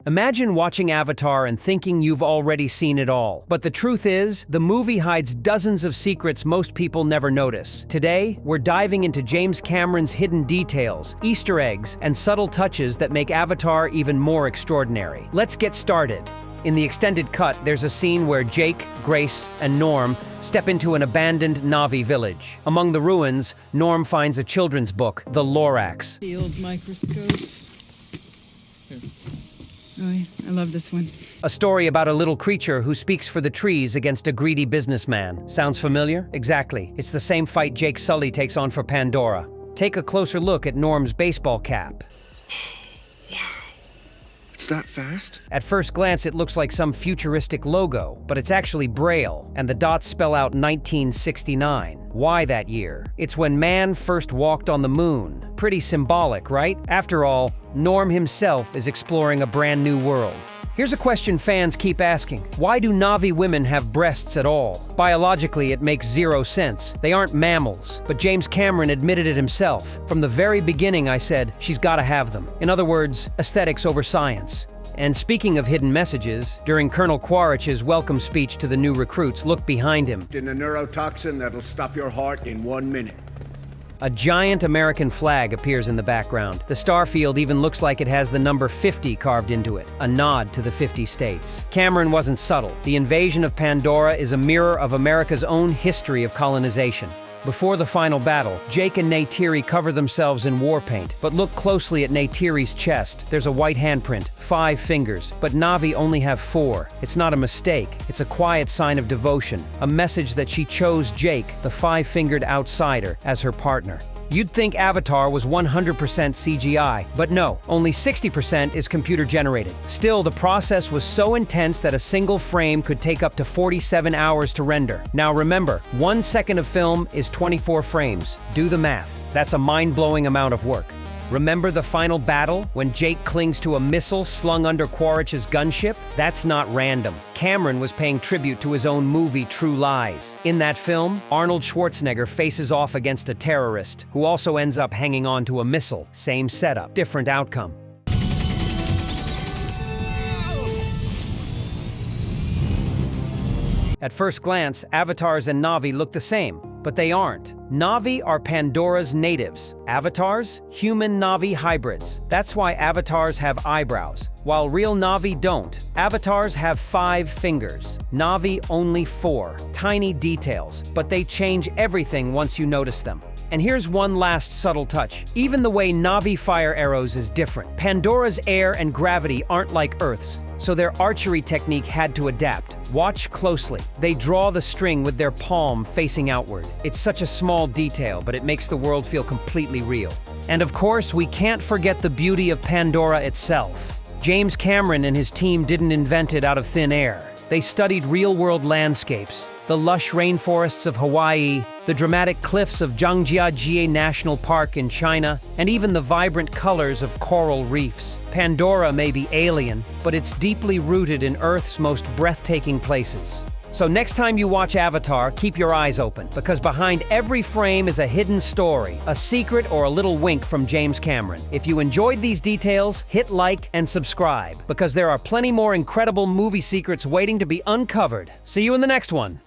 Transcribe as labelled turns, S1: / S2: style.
S1: Imagine watching Avatar and thinking you've already seen it all. But the truth is, the movie hides dozens of secrets most people never notice. Today, we're diving into James Cameron's hidden details, Easter eggs, and subtle touches that make Avatar even more extraordinary. Let's get started. In the extended cut, there's a scene where Jake, Grace, and Norm step into an abandoned Na'vi village. Among the ruins, Norm finds a children's book, The Lorax.
S2: The old microscope. Oh, yeah, I love this one.
S1: A story about a little creature who speaks for the trees against a greedy businessman. Sounds familiar? Exactly. It's the same fight Jake Sully takes on for Pandora. Take a closer look at Norm's baseball cap.
S3: It's that fast?
S1: At first glance, it looks like some futuristic logo, but it's actually Braille, and the dots spell out 1969. Why that year? It's when man first walked on the moon. Pretty symbolic, right? After all, Norm himself is exploring a brand new world. Here's a question fans keep asking. Why do Na'vi women have breasts at all? Biologically, it makes zero sense. They aren't mammals, but James Cameron admitted it himself. From the very beginning, I said, she's gotta have them. In other words, aesthetics over science. And speaking of hidden messages, during Colonel Quaritch's welcome speech to the new recruits, look behind him.
S4: In a neurotoxin that'll stop your heart in 1 minute.
S1: A giant American flag appears in the background. The starfield even looks like it has the number 50 carved into it, a nod to the 50 states. Cameron wasn't subtle. The invasion of Pandora is a mirror of America's own history of colonization. Before the final battle, Jake and Neytiri cover themselves in war paint, but look closely at Neytiri's chest. There's a white handprint, 5 fingers, but Na'vi only have 4. It's not a mistake, it's a quiet sign of devotion, a message that she chose Jake, the 5-fingered outsider, as her partner. You'd think Avatar was 100% CGI, but no, only 60% is computer-generated. Still, the process was so intense that a single frame could take up to 47 hours to render. Now remember, 1 second of film is 24 frames. Do the math. That's a mind-blowing amount of work. Remember the final battle, when Jake clings to a missile slung under Quaritch's gunship? That's not random. Cameron was paying tribute to his own movie, True Lies. In that film, Arnold Schwarzenegger faces off against a terrorist, who also ends up hanging on to a missile. Same setup, different outcome. At first glance, Avatars and Na'vi look the same, but they aren't. Na'vi are Pandora's natives. Avatars, human Na'vi hybrids. That's why Avatars have eyebrows, while real Na'vi don't. Avatars have 5 fingers. Na'vi only 4. Tiny details, but they change everything once you notice them. And here's one last subtle touch. Even the way Na'vi fire arrows is different. Pandora's air and gravity aren't like Earth's, so their archery technique had to adapt. Watch closely. They draw the string with their palm facing outward. It's such a small detail, but it makes the world feel completely real. And of course, we can't forget the beauty of Pandora itself. James Cameron and his team didn't invent it out of thin air. They studied real-world landscapes, the lush rainforests of Hawaii, the dramatic cliffs of Zhangjiajie National Park in China, and even the vibrant colors of coral reefs. Pandora may be alien, but it's deeply rooted in Earth's most breathtaking places. So next time you watch Avatar, keep your eyes open, because behind every frame is a hidden story, a secret, or a little wink from James Cameron. If you enjoyed these details, hit like and subscribe, because there are plenty more incredible movie secrets waiting to be uncovered. See you in the next one.